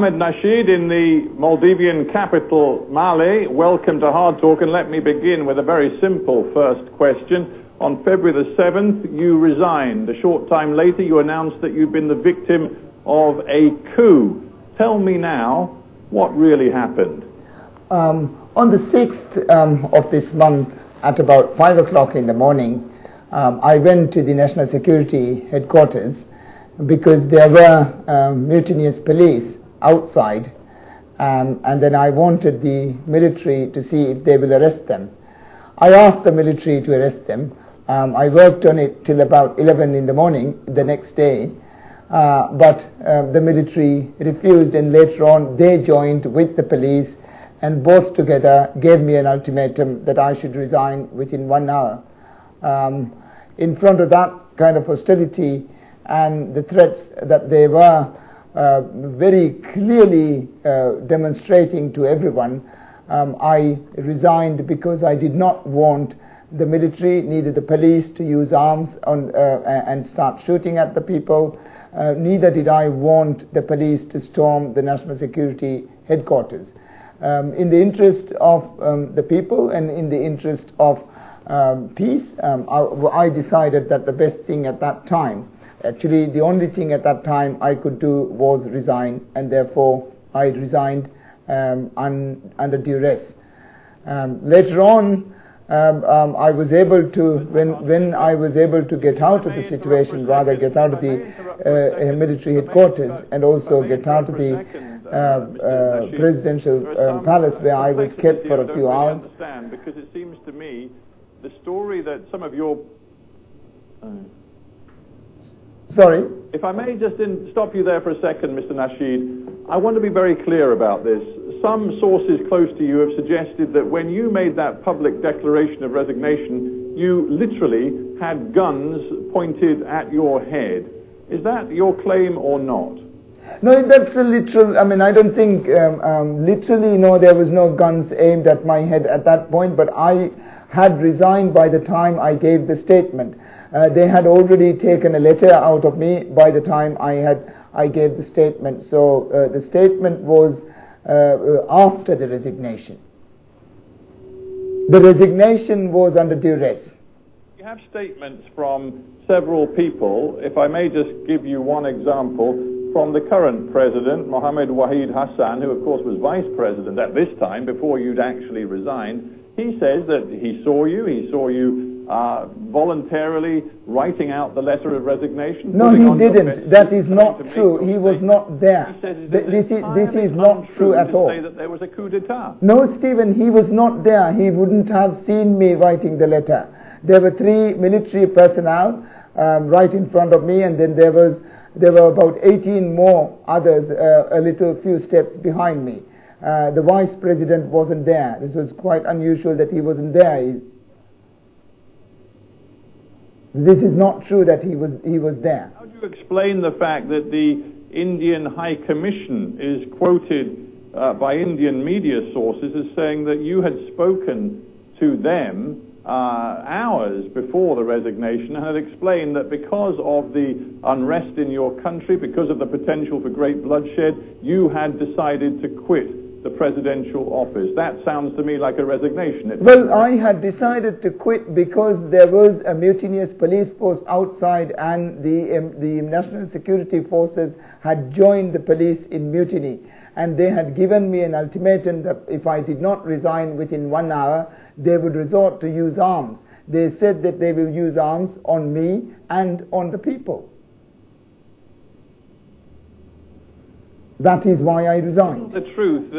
Mohamed Nasheed in the Maldivian capital, Male. Welcome to Hard Talk, and let me begin with a very simple first question. On February the 7th, you resigned. A short time later, you announced that you'd been the victim of a coup. Tell me now, what really happened? On the 6th of this month, at about 5 o'clock in the morning, I went to the National Security Headquarters because there were mutinous police outside, and then I wanted the military to see if they will arrest them. I asked the military to arrest them. I worked on it till about 11 in the morning the next day, but the military refused, and later on they joined with the police, and both together gave me an ultimatum that I should resign within 1 hour. In front of that kind of hostility and the threats that they were very clearly demonstrating to everyone, I resigned because I did not want the military, neither the police, to use arms and start shooting at the people. Neither did I want the police to storm the National Security Headquarters. In the interest of the people and in the interest of peace, I decided that the best thing at that time, actually the only thing at that time I could do, was resign, and therefore I resigned under duress. Later on, I was able to, when I was able to get out of the situation, rather get out of the military headquarters and also get out of the presidential palace where I was kept for a few hours. Because it seems to me the story that some of your... Sorry? If I may just stop you there for a second, Mr. Nasheed, I want to be very clear about this. Some sources close to you have suggested that when you made that public declaration of resignation, you literally had guns pointed at your head. Is that your claim or not? No, that's a literal, I mean, I don't think literally, no, there was no guns aimed at my head at that point, but I had resigned by the time I gave the statement. They had already taken a letter out of me by the time I gave the statement. So the statement was after the resignation. The resignation was under duress. You have statements from several people. If I may just give you one example, from the current president, Mohamed Hassan, who of course was vice president at this time, before you'd actually resigned. He says that he saw you voluntarily writing out the letter of resignation. No, he didn't. That is not true. He was not there. This is not true at all. Say that there was a coup d'etat. No, Stephen, he was not there. He wouldn't have seen me writing the letter. There were 3 military personnel right in front of me, and then there were about 18 more others a few steps behind me. The vice president wasn't there. This was quite unusual that he wasn't there. This is not true that he was there. How do you explain the fact that the Indian High Commission is quoted by Indian media sources as saying that you had spoken to them hours before the resignation and had explained that because of the unrest in your country, because of the potential for great bloodshed, you had decided to quit the presidential office? That sounds to me like a resignation. Well, I had decided to quit because there was a mutinous police force outside, and the national security forces had joined the police in mutiny, and they had given me an ultimatum that if I did not resign within 1 hour, they would resort to use arms. They said that they will use arms on me and on the people. That is why I resigned. The truth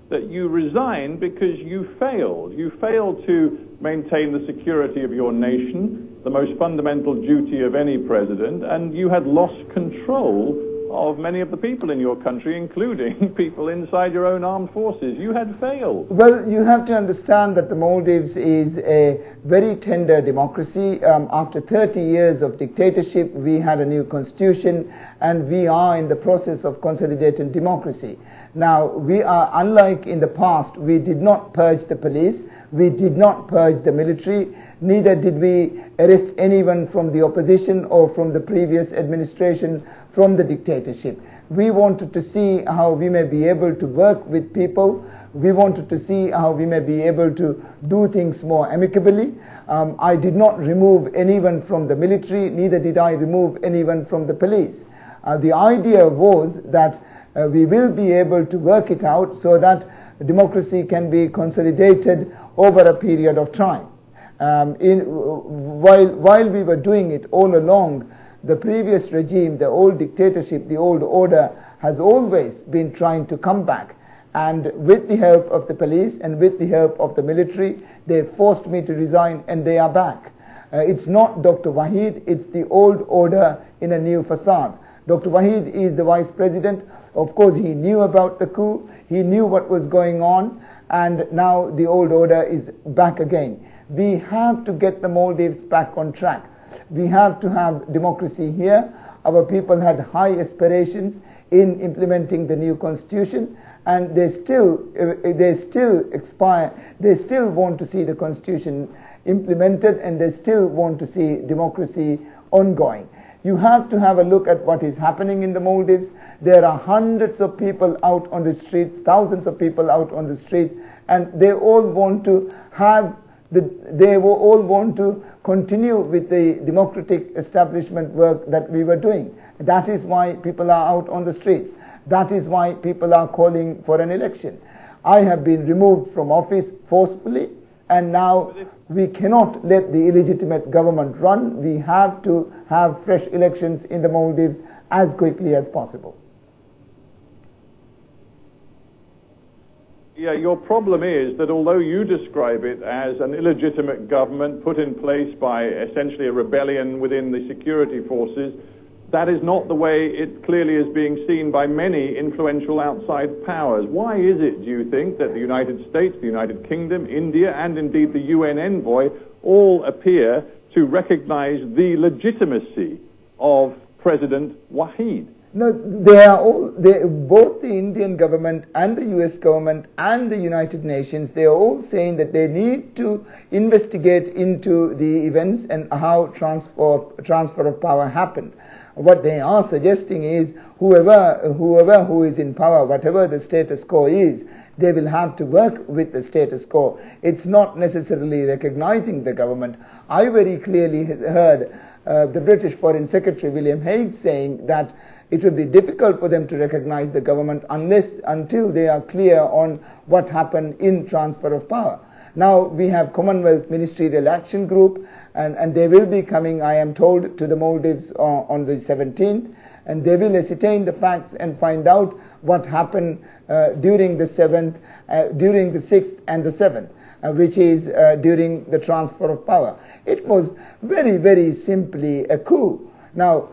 that you resigned because you failed. You failed to maintain the security of your nation, the most fundamental duty of any president, and you had lost control of many of the people in your country, including people inside your own armed forces. You had failed. Well, you have to understand that the Maldives is a very tender democracy. After 30 years of dictatorship, we had a new constitution, and we are in the process of consolidating democracy. Now, we are, unlike in the past, we did not purge the police, we did not purge the military, neither did we arrest anyone from the opposition or from the previous administration from the dictatorship. We wanted to see how we may be able to work with people. We wanted to see how we may be able to do things more amicably. I did not remove anyone from the military, neither did I remove anyone from the police. The idea was that we will be able to work it out so that democracy can be consolidated over a period of time. While we were doing it all along, the previous regime, the old dictatorship, the old order, has always been trying to come back. And with the help of the police and with the help of the military, they forced me to resign, and they are back. It's not Dr. Wahid, it's the old order in a new facade. Dr. Wahid is the vice president. Of course, he knew about the coup, he knew what was going on, and now the old order is back again. We have to get the Maldives back on track. We have to have democracy here. Our people had high aspirations in implementing the new constitution, and they still want to see the constitution implemented, and they still want to see democracy ongoing. You have to have a look at what is happening in the Maldives. There are hundreds of people out on the streets, thousands of people out on the streets, and they all want to continue with the democratic establishment work that we were doing. That is why people are out on the streets. That is why people are calling for an election. I have been removed from office forcefully, and now we cannot let the illegitimate government run. We have to have fresh elections in the Maldives as quickly as possible. Yeah, your problem is that although you describe it as an illegitimate government put in place by essentially a rebellion within the security forces, that is not the way it clearly is being seen by many influential outside powers. Why is it, do you think, that the United States, the United Kingdom, India, and indeed the UN envoy all appear to recognize the legitimacy of President Wahid? No, both the Indian government and the US government and the United Nations, they are all saying that they need to investigate into the events and how transfer of power happened. What they are suggesting is whoever who is in power, whatever the status quo is, they will have to work with the status quo. It's not necessarily recognizing the government. I very clearly heard the British Foreign Secretary William Hague saying that it would be difficult for them to recognize the government until they are clear on what happened in transfer of power. Now we have Commonwealth Ministerial Action Group, and they will be coming, I am told, to the Maldives on the 17th, and they will ascertain the facts and find out what happened during the 6th and the 7th, which is during the transfer of power. It was very, very simply a coup. Now,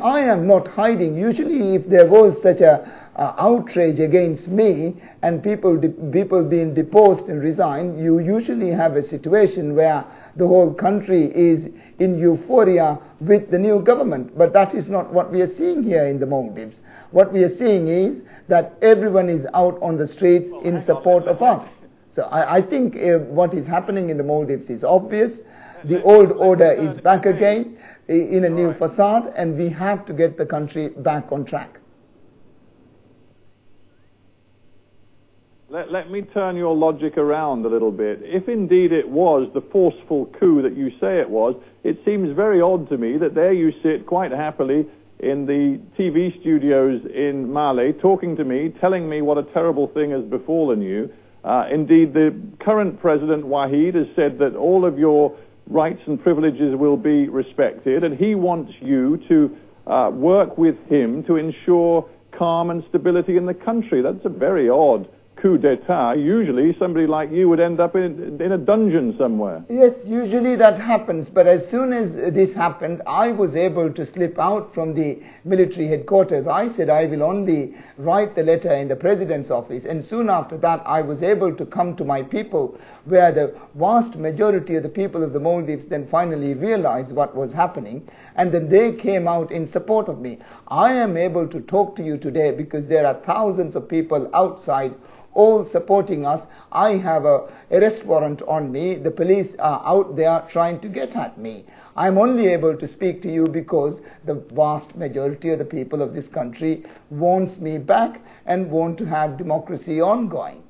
I am not hiding. Usually if there was such a outrage against me and people being deposed and resigned, you usually have a situation where the whole country is in euphoria with the new government. But that is not what we are seeing here in the Maldives. What we are seeing is that everyone is out on the streets in support of us. So I think what is happening in the Maldives is obvious. The old order is back again in a new facade, and we have to get the country back on track. Let me turn your logic around a little bit. If indeed it was the forceful coup that you say it was, it seems very odd to me that there you sit quite happily in the TV studios in Mali talking to me, telling me what a terrible thing has befallen you. Indeed, the current President Wahid has said that all of your rights and privileges will be respected, and he wants you to work with him to ensure calm and stability in the country. That's a very odd coup d'etat. Usually somebody like you would end up in a dungeon somewhere. Yes, usually that happens, but as soon as this happened, I was able to slip out from the military headquarters. I said I will only write the letter in the President's office, and soon after that I was able to come to my people, where the vast majority of the people of the Maldives then finally realized what was happening, and then they came out in support of me. I am able to talk to you today because there are thousands of people outside all supporting us. I have an arrest warrant on me. The police are out there trying to get at me. I'm only able to speak to you because the vast majority of the people of this country wants me back and want to have democracy ongoing.